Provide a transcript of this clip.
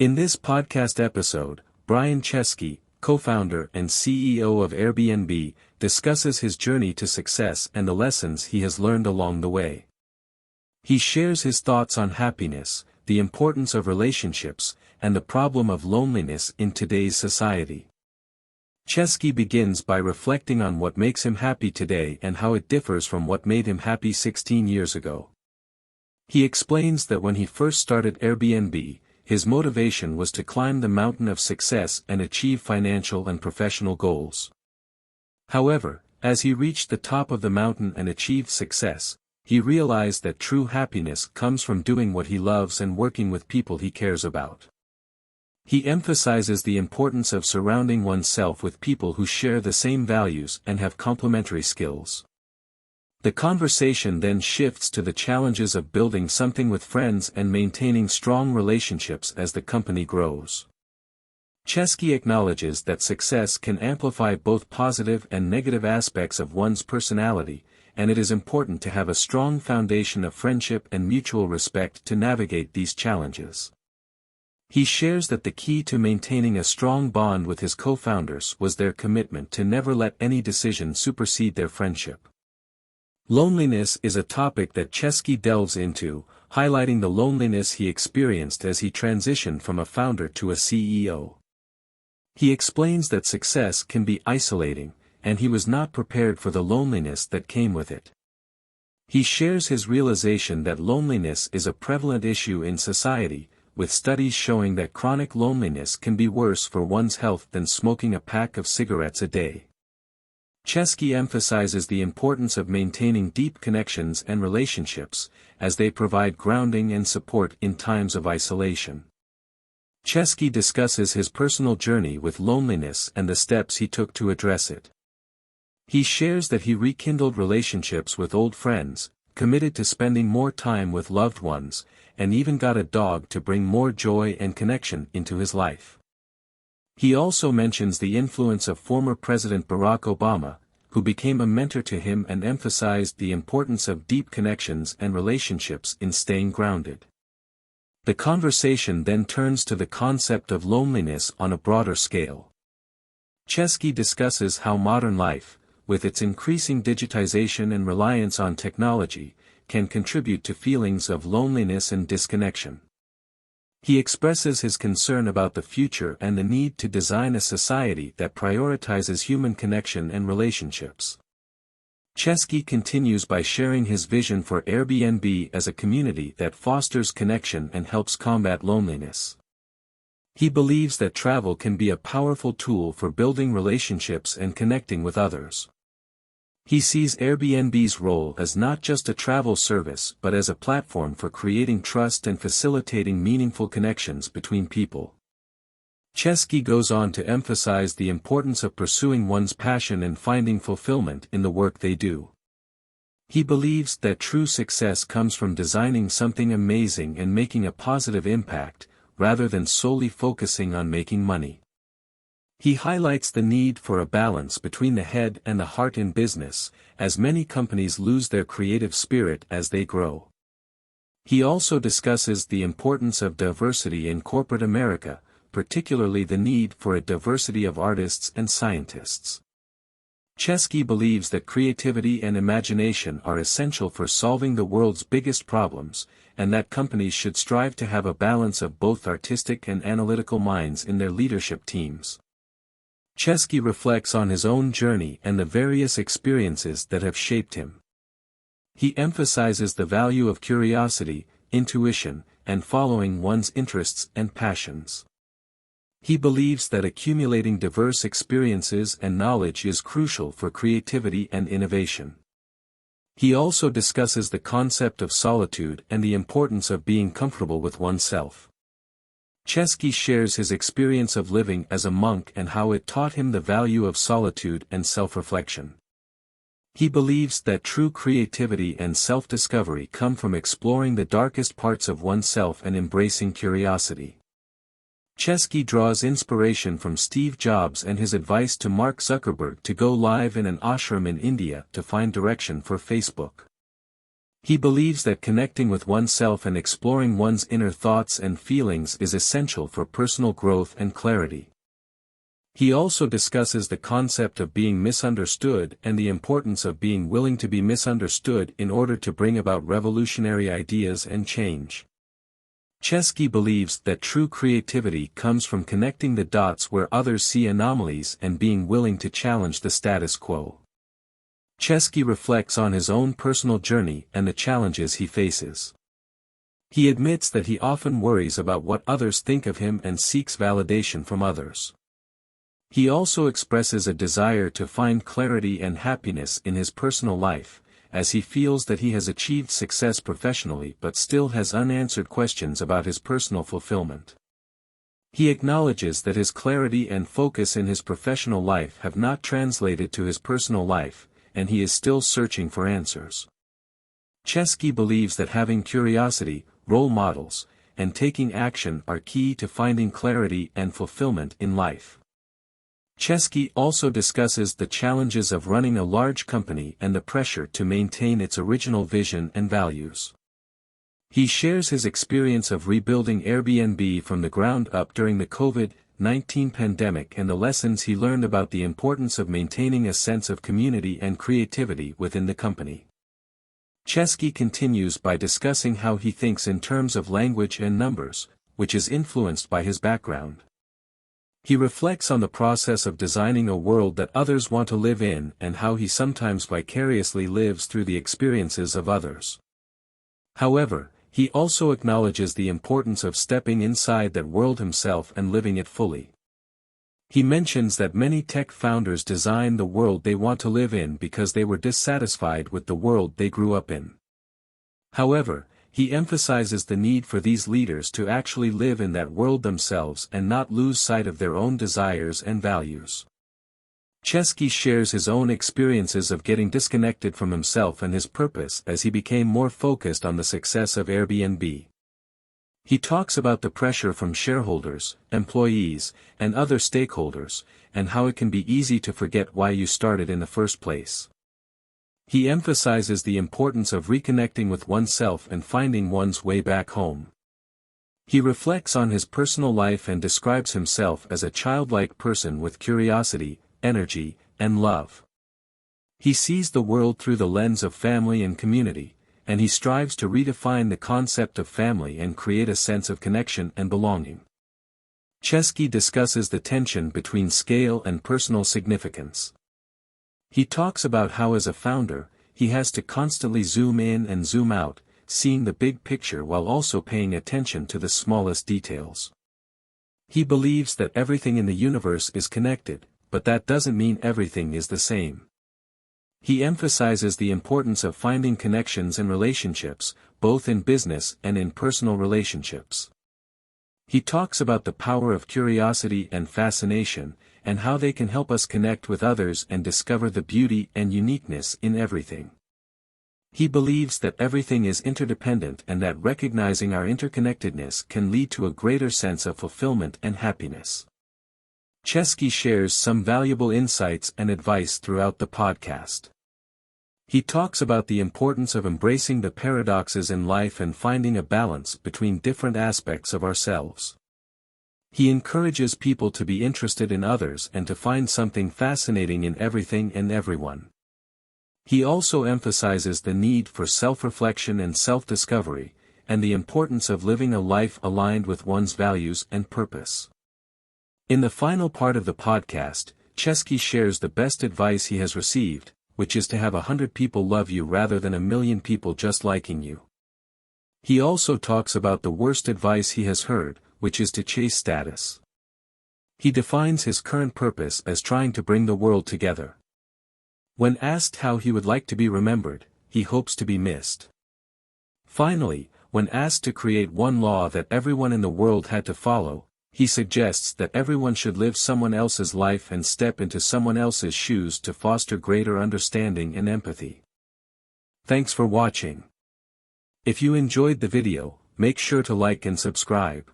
In this podcast episode, Brian Chesky, co-founder and CEO of Airbnb, discusses his journey to success and the lessons he has learned along the way. He shares his thoughts on happiness, the importance of relationships, and the problem of loneliness in today's society. Chesky begins by reflecting on what makes him happy today and how it differs from what made him happy 16 years ago. He explains that when he first started Airbnb, his motivation was to climb the mountain of success and achieve financial and professional goals. However, as he reached the top of the mountain and achieved success, he realized that true happiness comes from doing what he loves and working with people he cares about. He emphasizes the importance of surrounding oneself with people who share the same values and have complementary skills. The conversation then shifts to the challenges of building something with friends and maintaining strong relationships as the company grows. Chesky acknowledges that success can amplify both positive and negative aspects of one's personality, and it is important to have a strong foundation of friendship and mutual respect to navigate these challenges. He shares that the key to maintaining a strong bond with his co-founders was their commitment to never let any decision supersede their friendship. Loneliness is a topic that Chesky delves into, highlighting the loneliness he experienced as he transitioned from a founder to a CEO. He explains that success can be isolating, and he was not prepared for the loneliness that came with it. He shares his realization that loneliness is a prevalent issue in society, with studies showing that chronic loneliness can be worse for one's health than smoking a pack of cigarettes a day. Chesky emphasizes the importance of maintaining deep connections and relationships, as they provide grounding and support in times of isolation. Chesky discusses his personal journey with loneliness and the steps he took to address it. He shares that he rekindled relationships with old friends, committed to spending more time with loved ones, and even got a dog to bring more joy and connection into his life. He also mentions the influence of former President Barack Obama, who became a mentor to him and emphasized the importance of deep connections and relationships in staying grounded. The conversation then turns to the concept of loneliness on a broader scale. Chesky discusses how modern life, with its increasing digitization and reliance on technology, can contribute to feelings of loneliness and disconnection. He expresses his concern about the future and the need to design a society that prioritizes human connection and relationships. Chesky continues by sharing his vision for Airbnb as a community that fosters connection and helps combat loneliness. He believes that travel can be a powerful tool for building relationships and connecting with others. He sees Airbnb's role as not just a travel service but as a platform for creating trust and facilitating meaningful connections between people. Chesky goes on to emphasize the importance of pursuing one's passion and finding fulfillment in the work they do. He believes that true success comes from designing something amazing and making a positive impact, rather than solely focusing on making money. He highlights the need for a balance between the head and the heart in business, as many companies lose their creative spirit as they grow. He also discusses the importance of diversity in corporate America, particularly the need for a diversity of artists and scientists. Chesky believes that creativity and imagination are essential for solving the world's biggest problems, and that companies should strive to have a balance of both artistic and analytical minds in their leadership teams. Chesky reflects on his own journey and the various experiences that have shaped him. He emphasizes the value of curiosity, intuition, and following one's interests and passions. He believes that accumulating diverse experiences and knowledge is crucial for creativity and innovation. He also discusses the concept of solitude and the importance of being comfortable with oneself. Chesky shares his experience of living as a monk and how it taught him the value of solitude and self-reflection. He believes that true creativity and self-discovery come from exploring the darkest parts of oneself and embracing curiosity. Chesky draws inspiration from Steve Jobs and his advice to Mark Zuckerberg to go live in an ashram in India to find direction for Facebook. He believes that connecting with oneself and exploring one's inner thoughts and feelings is essential for personal growth and clarity. He also discusses the concept of being misunderstood and the importance of being willing to be misunderstood in order to bring about revolutionary ideas and change. Chesky believes that true creativity comes from connecting the dots where others see anomalies and being willing to challenge the status quo. Chesky reflects on his own personal journey and the challenges he faces. He admits that he often worries about what others think of him and seeks validation from others. He also expresses a desire to find clarity and happiness in his personal life, as he feels that he has achieved success professionally but still has unanswered questions about his personal fulfillment. He acknowledges that his clarity and focus in his professional life have not translated to his personal life, and he is still searching for answers. Chesky believes that having curiosity, role models, and taking action are key to finding clarity and fulfillment in life. Chesky also discusses the challenges of running a large company and the pressure to maintain its original vision and values. He shares his experience of rebuilding Airbnb from the ground up during the COVID-19 pandemic and the lessons he learned about the importance of maintaining a sense of community and creativity within the company. Chesky continues by discussing how he thinks in terms of language and numbers, which is influenced by his background. He reflects on the process of designing a world that others want to live in and how he sometimes vicariously lives through the experiences of others. However, he also acknowledges the importance of stepping inside that world himself and living it fully. He mentions that many tech founders design the world they want to live in because they were dissatisfied with the world they grew up in. However, he emphasizes the need for these leaders to actually live in that world themselves and not lose sight of their own desires and values. Chesky shares his own experiences of getting disconnected from himself and his purpose as he became more focused on the success of Airbnb. He talks about the pressure from shareholders, employees, and other stakeholders, and how it can be easy to forget why you started in the first place. He emphasizes the importance of reconnecting with oneself and finding one's way back home. He reflects on his personal life and describes himself as a childlike person with curiosity, energy, and love. He sees the world through the lens of family and community, and he strives to redefine the concept of family and create a sense of connection and belonging. Chesky discusses the tension between scale and personal significance. He talks about how as a founder, he has to constantly zoom in and zoom out, seeing the big picture while also paying attention to the smallest details. He believes that everything in the universe is connected, but that doesn't mean everything is the same. He emphasizes the importance of finding connections and relationships, both in business and in personal relationships. He talks about the power of curiosity and fascination, and how they can help us connect with others and discover the beauty and uniqueness in everything. He believes that everything is interdependent and that recognizing our interconnectedness can lead to a greater sense of fulfillment and happiness. Chesky shares some valuable insights and advice throughout the podcast. He talks about the importance of embracing the paradoxes in life and finding a balance between different aspects of ourselves. He encourages people to be interested in others and to find something fascinating in everything and everyone. He also emphasizes the need for self-reflection and self-discovery, and the importance of living a life aligned with one's values and purpose. In the final part of the podcast, Chesky shares the best advice he has received, which is to have 100 people love you rather than 1,000,000 people just liking you. He also talks about the worst advice he has heard, which is to chase status. He defines his current purpose as trying to bring the world together. When asked how he would like to be remembered, he hopes to be missed. Finally, when asked to create one law that everyone in the world had to follow, he suggests that everyone should live someone else's life and step into someone else's shoes to foster greater understanding and empathy. Thanks for watching. If you enjoyed the video, make sure to like and subscribe.